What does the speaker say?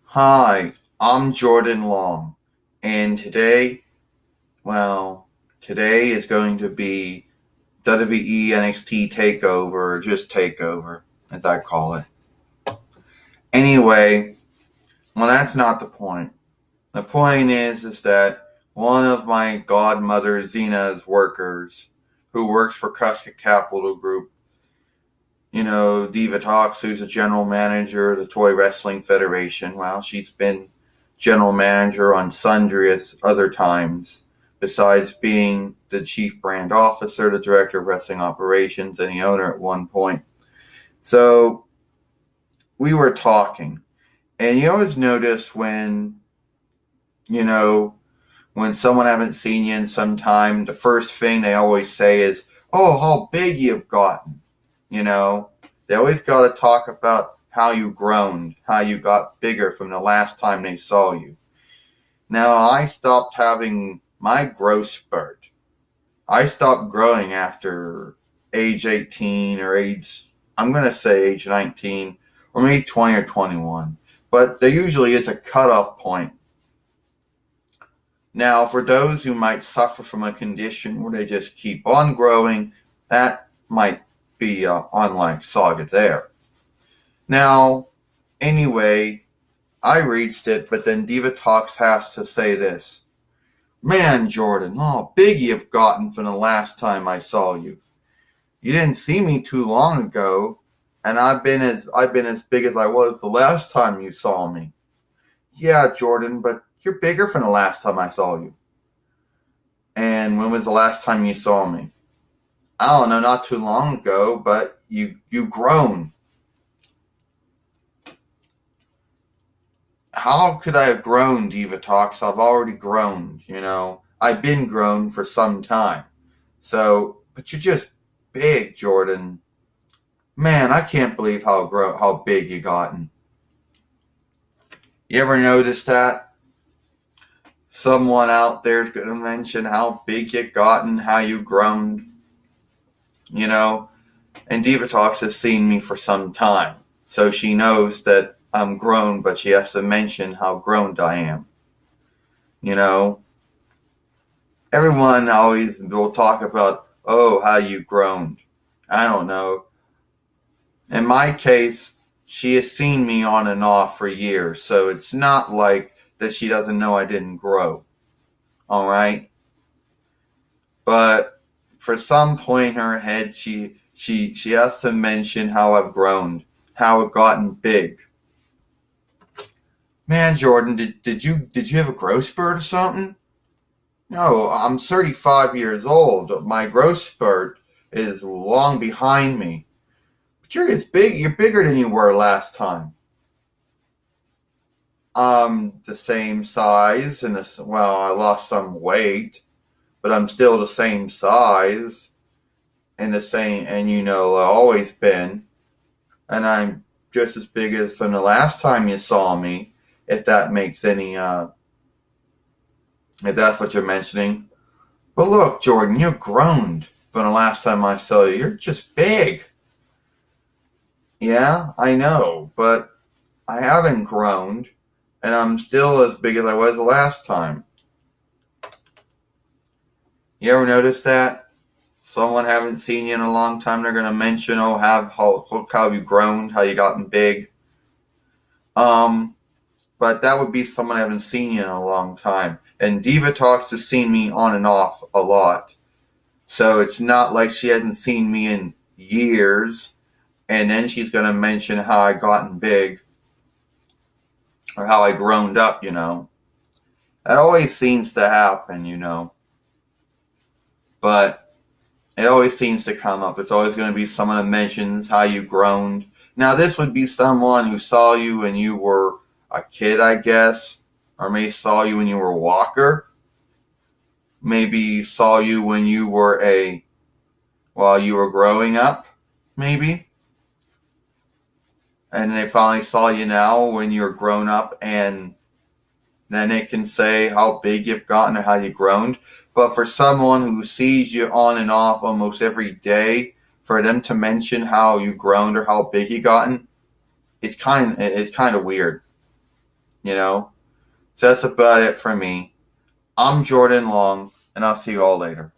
Hi, I'm Jordan Long, and today is going to be WWE NXT Takeover, or just Takeover, as I call it. Anyway, that's not the point. The point is that one of my godmother Zena's workers, who works for Cusca Capital Group, Diva Talks, who's a general manager of the Toy Wrestling Federation. Well, she's been general manager on sundry other times, besides being the chief brand officer, the director of wrestling operations, and the owner at one point. So we were talking, and you always notice you know, when someone haven't seen you in some time, the first thing they always say is, "Oh, how big you've gotten." You know, they always got to talk about how you grown, how you got bigger from the last time they saw you. Now, I stopped having my growth spurt. I stopped growing after age 18 or I'm going to say age 19 or maybe 20 or 21. But there usually is a cutoff point. Now, for those who might suffer from a condition where they just keep on growing, that might be unlike Saga there. Now, anyway, I reached it, but then Diva Talks has to say this. "Man, Jordan, how big you've gotten from the last time I saw you. You didn't see me too long ago, and I've been as big as I was the last time you saw me." "Yeah, Jordan, but you're bigger from the last time I saw you." "And when was the last time you saw me?" "I don't know, not too long ago, but you grown." "How could I have grown, Diva Talks? I've already grown, I've been grown for some time. But you're just big, Jordan. Man, I can't believe how big you gotten." You ever notice that? Someone out there's going to mention how big you gotten, how you grown, And Diva Talks has seen me for some time, so she knows that I'm grown, but she has to mention how grown I am. You know, Everyone always will talk about, "Oh, how you grown." I don't know. In my case, she has seen me on and off for years, so it's not like that she doesn't know I didn't grow. All right? But for some point in her head, she has to mention how I've grown, how I've gotten big. "Man, Jordan, did you have a growth spurt or something?" "No, I'm 35 years old. My growth spurt is long behind me." "But you're bigger than you were last time." The same size, I lost some weight, but I'm still the same size and always been. And I'm just as big as from the last time you saw me, if that makes if that's what you're mentioning. "But look, Jordan, you've grown from the last time I saw you. You're just big." "Yeah, I know, but I haven't grown, and I'm still as big as I was the last time." You ever notice that? Someone haven't seen you in a long time, they're gonna mention, "Oh, look how you grown, how you gotten big." Um, but that would be someone I haven't seen you in a long time. And Diva Talks has seen me on and off a lot. So it's not like she hasn't seen me in years, and then she's gonna mention how I gotten big or how I grown up. That always seems to happen. But it always seems to come up. It's always going to be someone that mentions how you grown. Now, this would be someone who saw you when you were a kid, I guess, or maybe saw you when you were a walker. Maybe saw you when while you were growing up, maybe. And they finally saw you now when you're grown up, and then it can say how big you've gotten or how you've grown. But for someone who sees you on and off almost every day, for them to mention how you've grown or how big you've gotten, it's kind of weird, you know. So that's about it for me. I'm Jordan Long, and I'll see you all later.